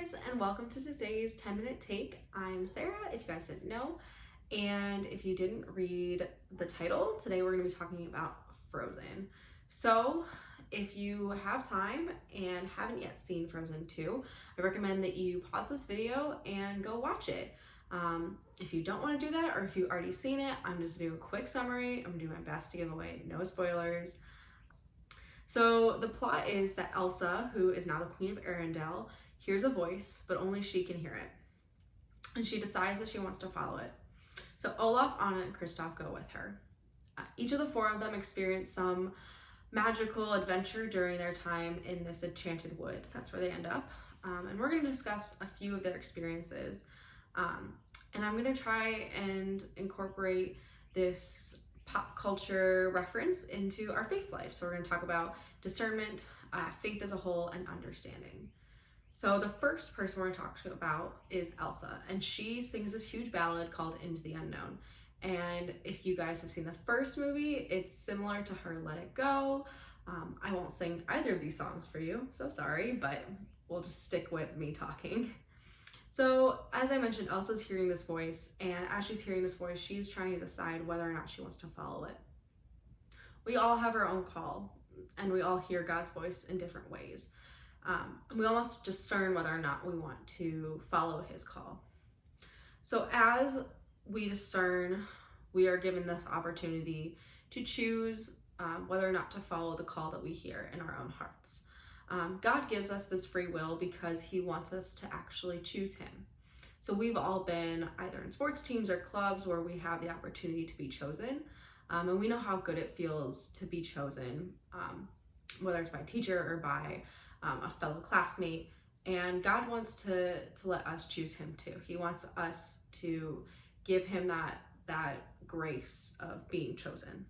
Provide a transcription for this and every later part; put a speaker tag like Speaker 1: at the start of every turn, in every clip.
Speaker 1: guys, and welcome to today's 10-minute take. I'm Sarah, if you guys didn't know, and if you didn't read the title, today we're going to be talking about Frozen. So if you have time and haven't yet seen Frozen 2, I recommend that you pause this video and go watch it. If you don't want to do that, or if you've already seen it, I'm just going to do a quick summary. I'm going to do my best to give away no spoilers. So the plot is that Elsa, who is now the Queen of Arendelle, hears a voice, but only she can hear it. And she decides that she wants to follow it. So Olaf, Anna, and Kristoff go with her. Each of the four of them experience some magical adventure during their time in this enchanted wood. That's where they end up. And we're going to discuss a few of their experiences. And I'm going to try and incorporate this pop culture reference into our faith life. So we're going to talk about discernment, faith as a whole, and understanding. So the first person we're going to talk about is Elsa, and she sings this huge ballad called Into the Unknown. And if you guys have seen the first movie, it's similar to her Let It Go. I won't sing either of these songs for you, so sorry, but we'll just stick with me talking. So as I mentioned, Elsa's hearing this voice, and as she's hearing this voice, she's trying to decide whether or not she wants to follow it. We all have our own call, and we all hear God's voice in different ways. We all must discern whether or not we want to follow his call. So as we discern, we are given this opportunity to choose whether or not to follow the call that we hear in our own hearts. God gives us this free will because he wants us to actually choose him. So we've all been either in sports teams or clubs where we have the opportunity to be chosen. And we know how good it feels to be chosen, whether it's by a teacher or by a fellow classmate. And God wants to let us choose him too. He wants us to give him that grace of being chosen.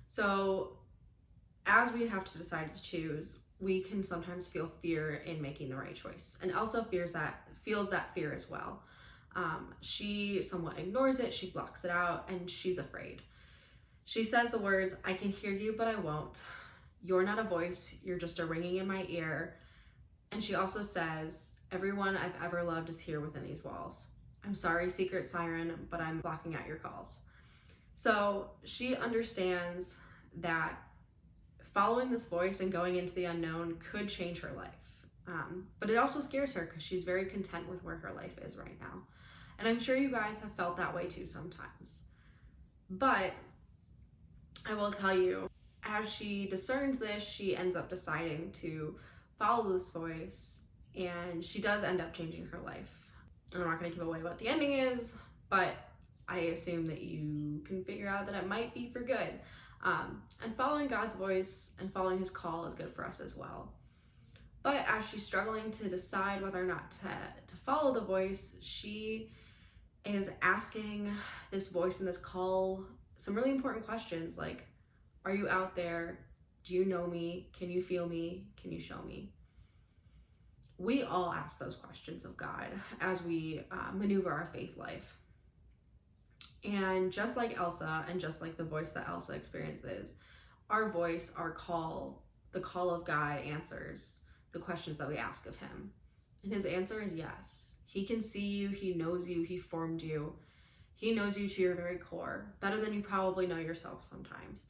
Speaker 1: So as we have to decide to choose, we can sometimes feel fear in making the right choice. And Elsa feels that fear as well. She somewhat ignores it, she blocks it out, and she's afraid. She says the words, "I can hear you, but I won't. You're not a voice, you're just a ringing in my ear." And she also says, "Everyone I've ever loved is here within these walls. I'm sorry, secret siren, but I'm blocking out your calls." So she understands that following this voice and going into the unknown could change her life. But it also scares her because she's very content with where her life is right now. And I'm sure you guys have felt that way too sometimes. But I will tell you, as she discerns this, she ends up deciding to follow this voice, and she does end up changing her life. I'm not going to give away what the ending is, but I assume that you can figure out that it might be for good. And following God's voice and following his call is good for us as well. But as she's struggling to decide whether or not to follow the voice, she is asking this voice and this call some really important questions like, are you out there? Do you know me? Can you feel me? Can you show me? We all ask those questions of God as we maneuver our faith life. And just like Elsa, and just like the voice that Elsa experiences, our voice, our call, the call of God answers the questions that we ask of him. And his answer is yes. He can see you, he knows you, he formed you. He knows you to your very core, better than you probably know yourself sometimes.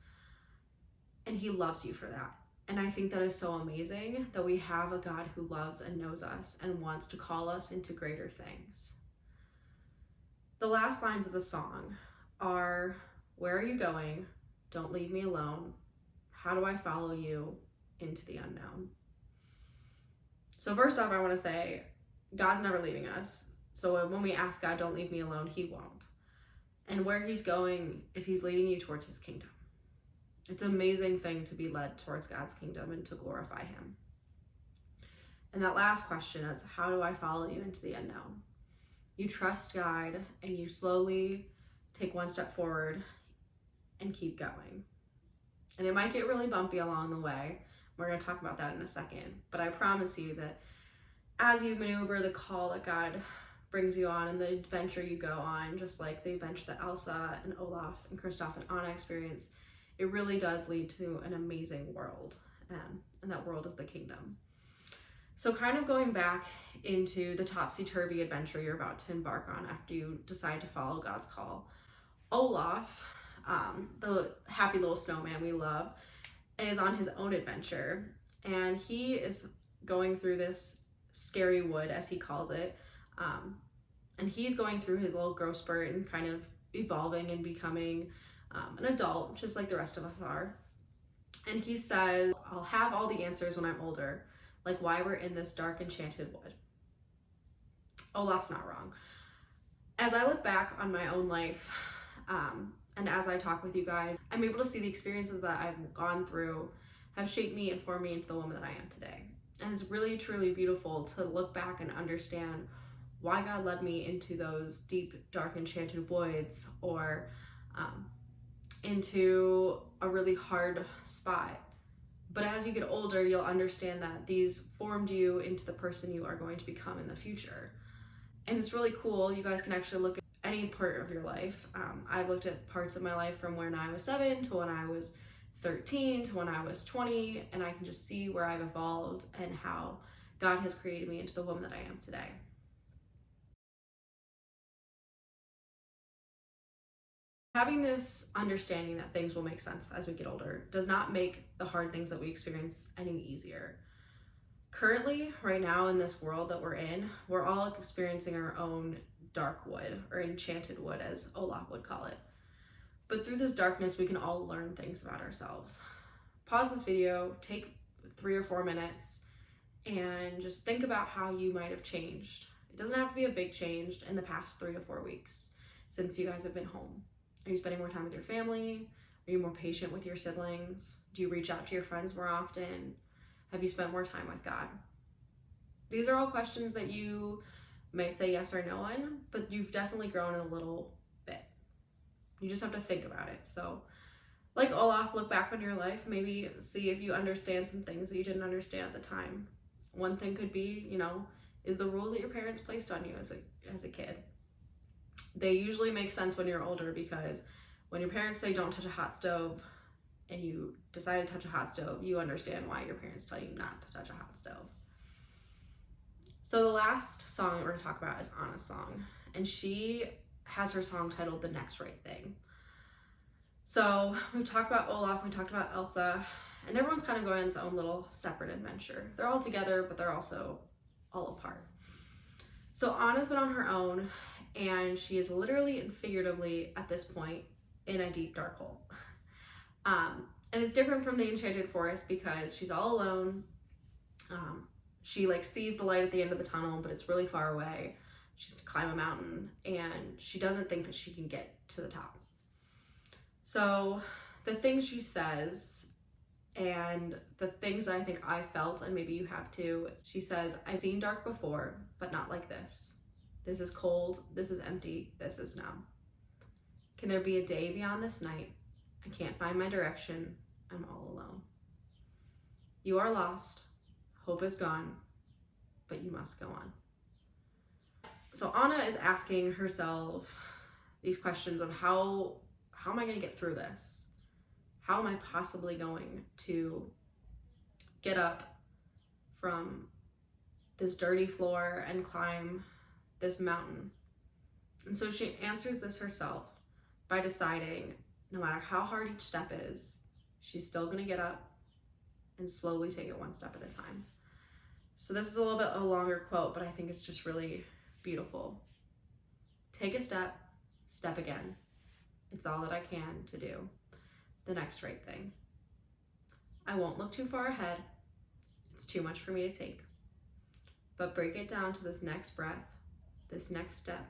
Speaker 1: And he loves you for that. And I think that is so amazing that we have a God who loves and knows us and wants to call us into greater things. The last lines of the song are, "Where are you going? Don't leave me alone. How do I follow you into the unknown?" So first off, I want to say, God's never leaving us. So when we ask God, "Don't leave me alone," he won't. And where he's going is he's leading you towards his kingdom. It's an amazing thing to be led towards God's kingdom and to glorify him. And that last question is, how do I follow you into the unknown? You trust God and you slowly take one step forward and keep going. And it might get really bumpy along the way. We're going to talk about that in a second. But I promise you that as you maneuver the call that God brings you on and the adventure you go on, just like the adventure that Elsa and Olaf and Kristoff and Anna experience, it really does lead to an amazing world. And that world is the kingdom. So kind of going back into the topsy-turvy adventure you're about to embark on after you decide to follow God's call. Olaf, the happy little snowman we love, is on his own adventure, and he is going through this scary wood, as he calls it, and he's going through his little growth spurt and kind of evolving and becoming an adult, just like the rest of us are. And he says, I'll have all the answers when I'm older, like why we're in this dark enchanted wood. Olaf's not wrong. As I look back on my own life, and as I talk with you guys, I'm able to see the experiences that I've gone through have shaped me and formed me into the woman that I am today. And it's really, truly beautiful to look back and understand why God led me into those deep, dark, enchanted woods, or into a really hard spot. But as you get older, you'll understand that these formed you into the person you are going to become in the future. And it's really cool. You guys can actually look at any part of your life. I've looked at parts of my life from when I was 7 to when I was 13 to when I was 20, and I can just see where I've evolved and how God has created me into the woman that I am today. Having this understanding that things will make sense as we get older does not make the hard things that we experience any easier. Currently, right now in this world that we're in, we're all experiencing our own dark wood, or enchanted wood as Olaf would call it. But through this darkness, we can all learn things about ourselves. Pause this video, take 3 or 4 minutes, and just think about how you might have changed. It doesn't have to be a big change in the past 3 to 4 weeks since you guys have been home. Are you spending more time with your family? Are you more patient with your siblings? Do you reach out to your friends more often? Have you spent more time with God? These are all questions that you might say yes or no on, but you've definitely grown a little bit. You just have to think about it. So like Olaf, look back on your life, maybe see if you understand some things that you didn't understand at the time. One thing could be, is the rules that your parents placed on you as a kid. They usually make sense when you're older, because when your parents say don't touch a hot stove and you decide to touch a hot stove, you understand why your parents tell you not to touch a hot stove. So the last song that we're going to talk about is Anna's song, and she has her song titled The Next Right Thing. So we've talked about Olaf, we talked about Elsa, and everyone's kind of going on its own little separate adventure. They're all together, but they're also all apart. So Anna's been on her own, and she is literally and figuratively at this point in a deep dark hole. And it's different from the Enchanted Forest because she's all alone. She sees the light at the end of the tunnel, but it's really far away. She has to climb a mountain, and she doesn't think that she can get to the top. So the things she says and the things I think I felt, and maybe you have too, she says, I've seen dark before, but not like this. This is cold, this is empty, this is numb. Can there be a day beyond this night? I can't find my direction, I'm all alone. You are lost, hope is gone, but you must go on. So Anna is asking herself these questions of how am I going to get through this? How am I possibly going to get up from this dirty floor and climb this mountain? And so she answers this herself by deciding no matter how hard each step is, she's still going to get up and slowly take it one step at a time. So this is a little bit a longer quote, but I think it's just really beautiful. Take a step, step again. It's all that I can to do the next right thing. I won't look too far ahead. It's too much for me to take. But break it down to this next breath, this next step,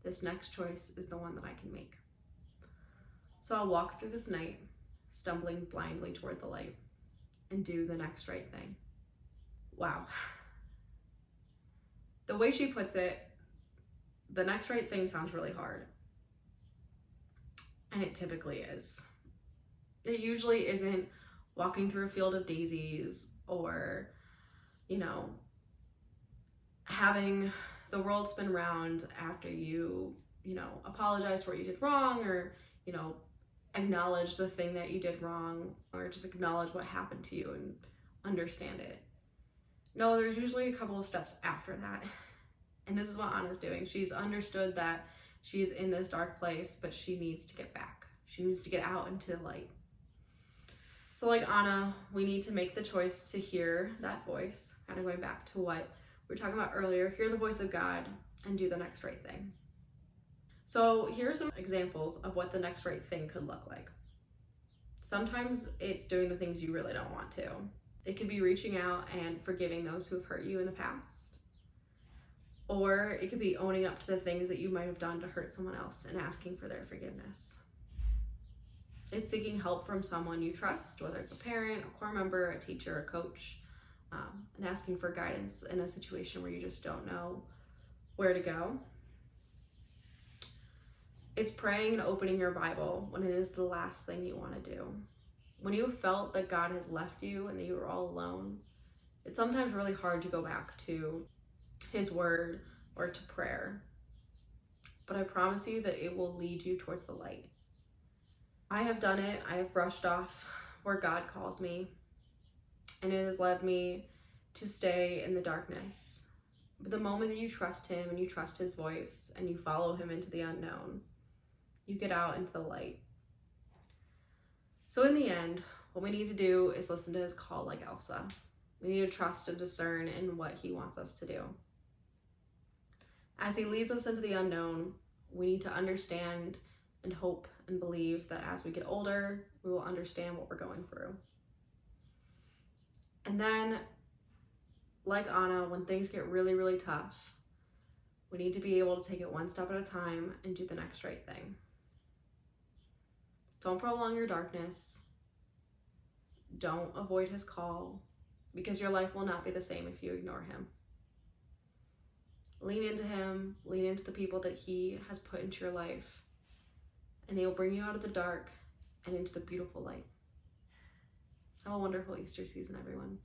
Speaker 1: this next choice is the one that I can make. So I'll walk through this night, stumbling blindly toward the light, and do the next right thing. Wow. The way she puts it, the next right thing sounds really hard. And it typically is. It usually isn't walking through a field of daisies or, having the world spin round after you, apologize for what you did wrong, or, acknowledge the thing that you did wrong, or just acknowledge what happened to you and understand it. No, there's usually a couple of steps after that. And this is what Anna's doing. She's understood that she's in this dark place, but she needs to get back. She needs to get out into the light. So like Anna, we need to make the choice to hear that voice, kind of going back to what we were talking about earlier, hear the voice of God and do the next right thing. So here are some examples of what the next right thing could look like. Sometimes it's doing the things you really don't want to. It could be reaching out and forgiving those who have hurt you in the past. Or it could be owning up to the things that you might have done to hurt someone else and asking for their forgiveness. It's seeking help from someone you trust, whether it's a parent, a core member, a teacher, a coach, and asking for guidance in a situation where you just don't know where to go. It's praying and opening your Bible when it is the last thing you want to do. When you have felt that God has left you and that you are all alone, it's sometimes really hard to go back to His word or to prayer. But I promise you that it will lead you towards the light. I have done it. I have brushed off where God calls me, and it has led me to stay in the darkness. But the moment that you trust Him and you trust His voice and you follow Him into the unknown, you get out into the light. So in the end, what we need to do is listen to His call like Elsa. We need to trust and discern in what He wants us to do. As He leads us into the unknown, we need to understand and hope and believe that as we get older, we will understand what we're going through. And then, like Anna, when things get really, really tough, we need to be able to take it one step at a time and do the next right thing. Don't prolong your darkness. Don't avoid His call, because your life will not be the same if you ignore Him. Lean into Him, lean into the people that He has put into your life, and they will bring you out of the dark and into the beautiful light. Have a wonderful Easter season, everyone.